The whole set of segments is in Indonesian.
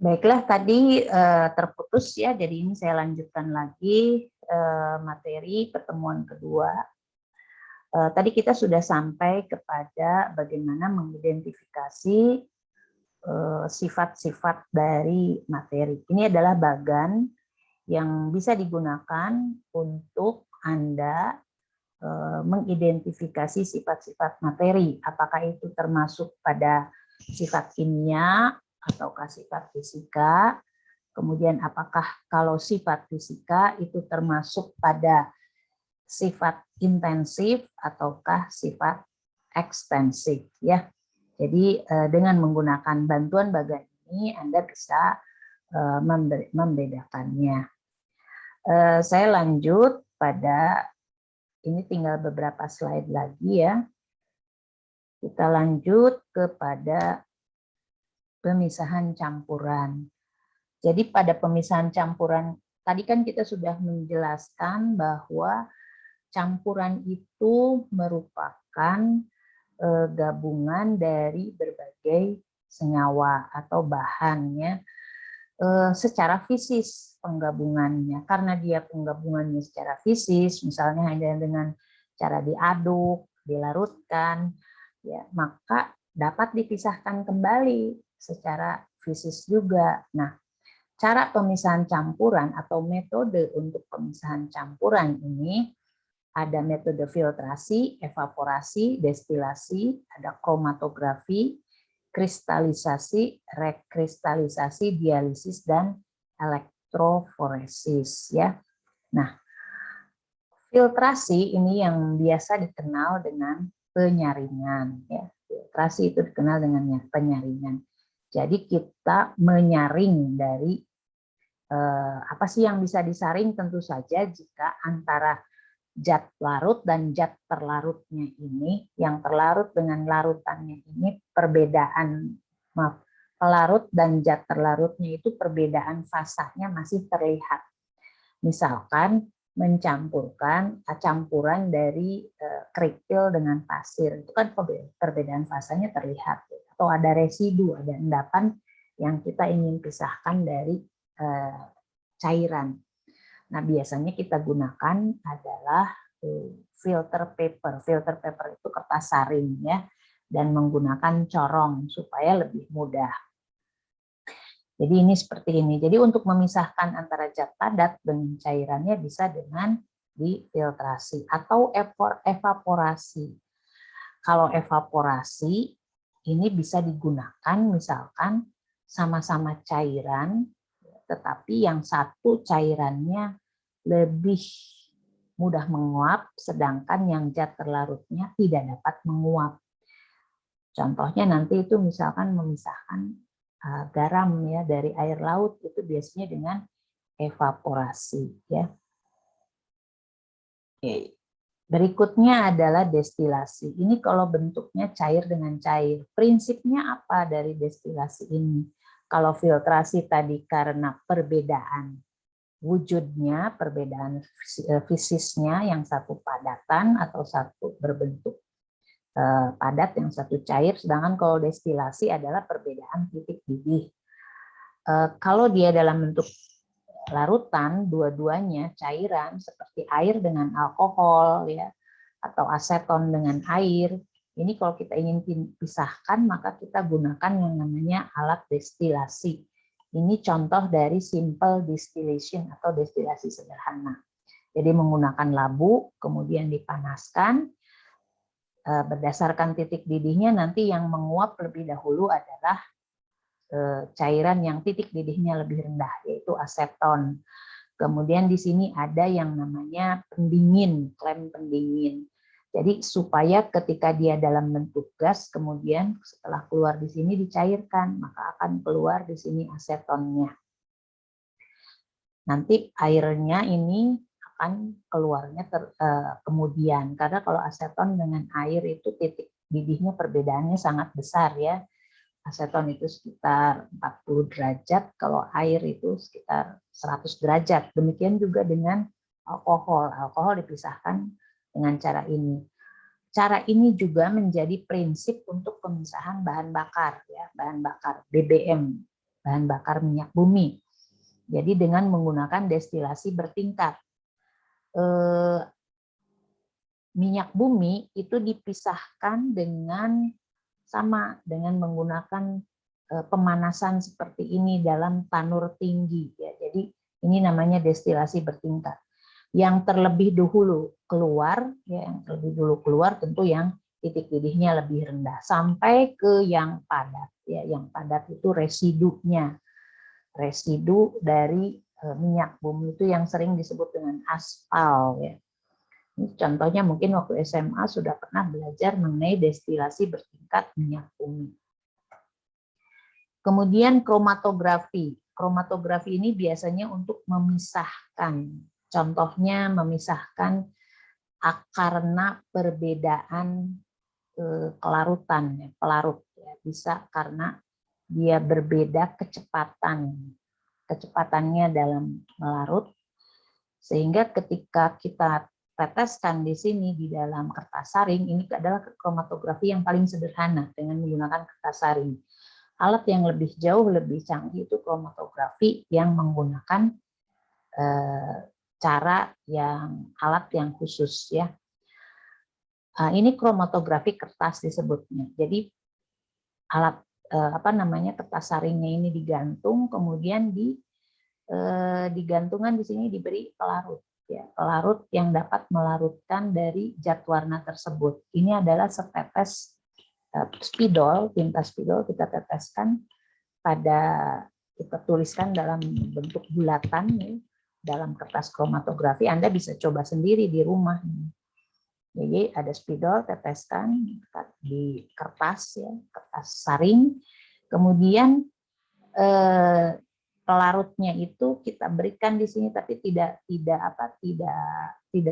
Baiklah, tadi terputus ya, jadi ini saya lanjutkan lagi materi pertemuan kedua. Tadi kita sudah sampai kepada bagaimana mengidentifikasi sifat-sifat dari materi. Ini adalah bagan yang bisa digunakan untuk Anda mengidentifikasi sifat-sifat materi. Apakah itu termasuk pada sifat kimia ataukah sifat fisika? Kemudian apakah kalau sifat fisika itu termasuk pada sifat intensif ataukah sifat ekstensif ya. Jadi dengan menggunakan bantuan bagan ini Anda bisa membedakannya. Saya lanjut pada ini tinggal beberapa slide lagi ya. Kita lanjut kepada pemisahan campuran. Jadi pada pemisahan campuran, tadi kan kita sudah menjelaskan bahwa campuran itu merupakan gabungan dari berbagai senyawa atau bahannya secara fisis penggabungannya. Karena dia penggabungannya secara fisis, misalnya hanya dengan cara diaduk, dilarutkan, ya, maka dapat dipisahkan kembali secara fisis juga. Nah, cara pemisahan campuran atau metode untuk pemisahan campuran ini ada metode filtrasi, evaporasi, destilasi, ada kromatografi, kristalisasi, rekristalisasi, dialisis, dan elektroforesis ya. Nah, filtrasi ini yang biasa dikenal dengan penyaringan ya. Filtrasi itu dikenal dengan penyaringan. Jadi kita menyaring dari apa sih yang bisa disaring, tentu saja jika antara zat larut dan zat terlarutnya ini, yang terlarut dengan larutannya ini perbedaan, pelarut dan zat terlarutnya itu perbedaan fasanya masih terlihat. Misalkan mencampurkan campuran dari kerikil dengan pasir, itu kan perbedaan fasanya terlihat, atau ada residu, ada endapan yang kita ingin pisahkan dari cairan. Nah, biasanya kita gunakan adalah filter paper. Filter paper itu kertas saring ya, dan menggunakan corong supaya lebih mudah. Jadi ini seperti ini. Jadi untuk memisahkan antara zat padat dengan cairannya bisa dengan difiltrasi atau evaporasi. Kalau evaporasi ini bisa digunakan misalkan sama-sama cairan, tetapi yang satu cairannya lebih mudah menguap, sedangkan yang zat terlarutnya tidak dapat menguap. Contohnya nanti itu misalkan memisahkan garam ya dari air laut, itu biasanya dengan evaporasi ya. Oke. Berikutnya adalah destilasi. Ini kalau bentuknya cair dengan cair. Prinsipnya apa dari destilasi ini? Kalau filtrasi tadi karena perbedaan wujudnya, perbedaan fisisnya, yang satu padatan atau satu berbentuk padat, yang satu cair, sedangkan kalau destilasi adalah perbedaan titik didih. Kalau dia dalam bentuk larutan, dua-duanya cairan seperti air dengan alkohol ya, atau aseton dengan air, ini kalau kita ingin pisahkan maka kita gunakan yang namanya alat destilasi. Ini contoh dari simple distillation atau destilasi sederhana. Jadi menggunakan labu, kemudian dipanaskan, berdasarkan titik didihnya nanti yang menguap lebih dahulu adalah cairan yang titik didihnya lebih rendah, yaitu aseton. Kemudian di sini ada yang namanya pendingin, klem pendingin. Jadi supaya ketika dia dalam bentuk gas, kemudian setelah keluar di sini dicairkan, maka akan keluar di sini asetonnya. Nanti airnya ini akan keluarnya kemudian, karena kalau aseton dengan air itu titik didihnya perbedaannya sangat besar ya. Aseton itu sekitar 40 derajat, kalau air itu sekitar 100 derajat. Demikian juga dengan alkohol. Alkohol dipisahkan dengan cara ini. Cara ini juga menjadi prinsip untuk pemisahan bahan bakar ya, bahan bakar BBM. bahan bakar minyak bumi. Jadi dengan menggunakan destilasi bertingkat. Minyak bumi itu dipisahkan dengan menggunakan pemanasan seperti ini dalam tanur tinggi. Ya. Jadi ini namanya destilasi bertingkat. Yang terlebih dahulu keluar, ya, yang terlebih dulu keluar tentu yang titik didihnya lebih rendah sampai ke yang padat. Ya, yang padat itu residunya, residu dari minyak bumi itu yang sering disebut dengan aspal. Ya. Ini contohnya mungkin waktu SMA sudah pernah belajar mengenai destilasi bertingkat minyak bumi. Kemudian kromatografi. Kromatografi ini biasanya untuk memisahkan. Contohnya memisahkan karena perbedaan kelarutan, ya, pelarut. Ya. Bisa karena dia berbeda kecepatannya dalam melarut, sehingga ketika kita teteskan di sini di dalam kertas saring, ini adalah kromatografi yang paling sederhana dengan menggunakan kertas saring. Alat yang lebih jauh lebih canggih itu kromatografi yang menggunakan alat yang khusus, ya. Ini kromatografi kertas disebutnya. Jadi alat kertas saringnya ini digantung, kemudian digantungan di sini diberi pelarut, ya, pelarut yang dapat melarutkan dari zat warna tersebut. Ini adalah setetes spidol, tinta spidol kita teteskan kita tuliskan dalam bentuk bulatan, ya, dalam kertas kromatografi. Anda bisa coba sendiri di rumah. Jadi ada spidol, teteskan di kertas, ya, kertas saring. Kemudian pelarutnya itu kita berikan di sini, tapi tidak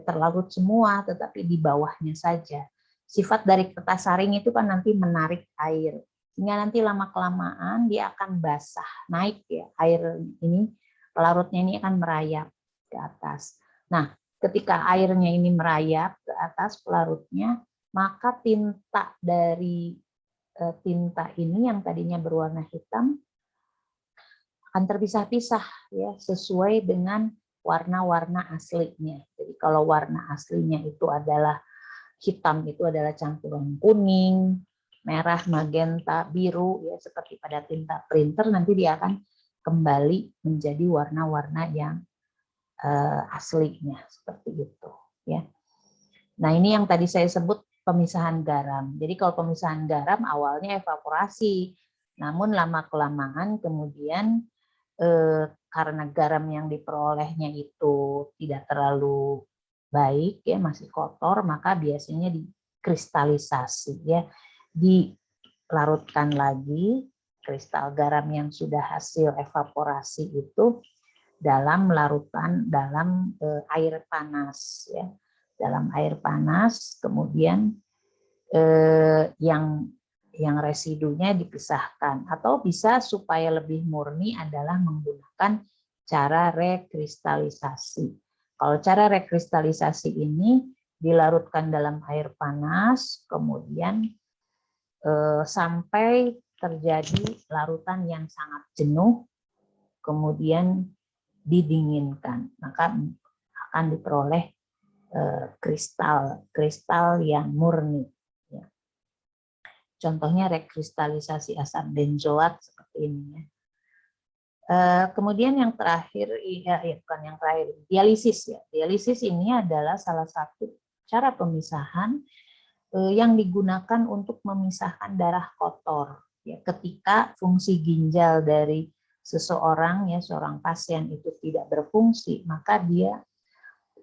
terlarut semua, tetapi di bawahnya saja. Sifat dari kertas saring itu kan nanti menarik air, sehingga nanti lama-kelamaan dia akan basah, naik, ya, air ini, pelarutnya ini akan merayap ke atas. Nah, ketika airnya ini merayap ke atas pelarutnya, maka tinta dari tinta ini yang tadinya berwarna hitam akan terpisah-pisah, ya, sesuai dengan warna-warna aslinya. Jadi kalau warna aslinya itu adalah hitam, itu adalah campuran kuning, merah, magenta, biru, ya, seperti pada tinta printer, nanti dia akan kembali menjadi warna-warna yang aslinya, seperti itu, ya. Nah, ini yang tadi saya sebut pemisahan garam. Jadi kalau pemisahan garam awalnya evaporasi, namun lama-kelamaan kemudian karena garam yang diperolehnya itu tidak terlalu baik, ya, masih kotor, maka biasanya dikristalisasi, ya, dilarutkan lagi kristal garam yang sudah hasil evaporasi itu dalam larutan dalam air panas, ya, dalam air panas, kemudian yang residunya dipisahkan, atau bisa supaya lebih murni adalah menggunakan cara rekristalisasi. Kalau cara rekristalisasi ini dilarutkan dalam air panas, kemudian sampai terjadi larutan yang sangat jenuh, kemudian didinginkan, maka akan diperoleh kristal yang murni. Contohnya rekristalisasi asam benzoat seperti ini, ya. Kemudian yang terakhir, bukan yang terakhir, dialisis, ya. Dialisis ini adalah salah satu cara pemisahan yang digunakan untuk memisahkan darah kotor, ya. Ketika fungsi ginjal dari seseorang, ya, seorang pasien itu tidak berfungsi, maka dia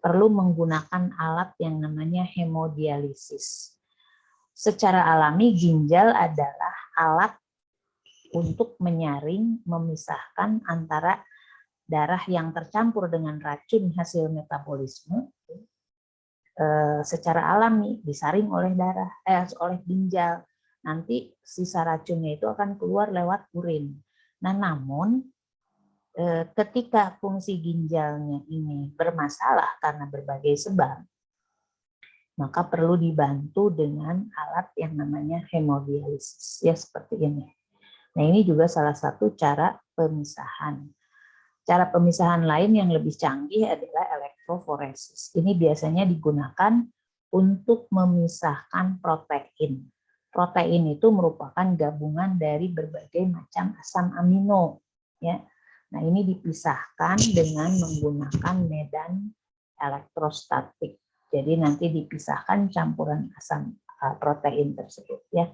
perlu menggunakan alat yang namanya hemodialisis. Secara alami ginjal adalah alat untuk menyaring, memisahkan antara darah yang tercampur dengan racun hasil metabolisme, secara alami disaring oleh oleh ginjal. Nanti sisa racunnya itu akan keluar lewat urin. Nah, namun ketika fungsi ginjalnya ini bermasalah karena berbagai sebab, maka perlu dibantu dengan alat yang namanya hemodialisis, ya, seperti ini. Nah, ini juga salah satu cara pemisahan. Cara pemisahan lain yang lebih canggih adalah elektroforesis. Ini biasanya digunakan untuk memisahkan protein. Protein itu merupakan gabungan dari berbagai macam asam amino. Ya. Nah, ini dipisahkan dengan menggunakan medan elektrostatik. Jadi nanti dipisahkan campuran asam protein tersebut. Ya.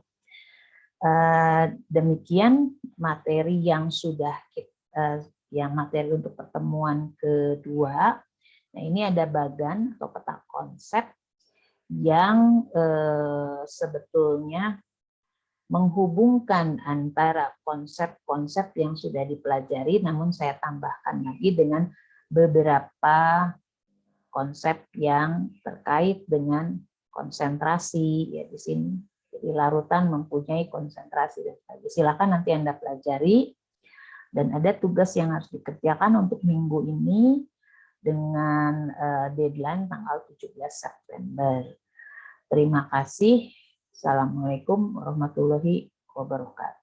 Demikian materi yang sudah yang materi untuk pertemuan kedua. Nah, ini ada bagan atau peta konsep yang sebetulnya menghubungkan antara konsep-konsep yang sudah dipelajari, namun saya tambahkan lagi dengan beberapa konsep yang terkait dengan konsentrasi ya di sini. Jadi larutan mempunyai konsentrasi dan sebagainya. Silakan nanti Anda pelajari. Dan ada tugas yang harus dikerjakan untuk minggu ini dengan deadline tanggal 17 September. Terima kasih. Assalamualaikum warahmatullahi wabarakatuh.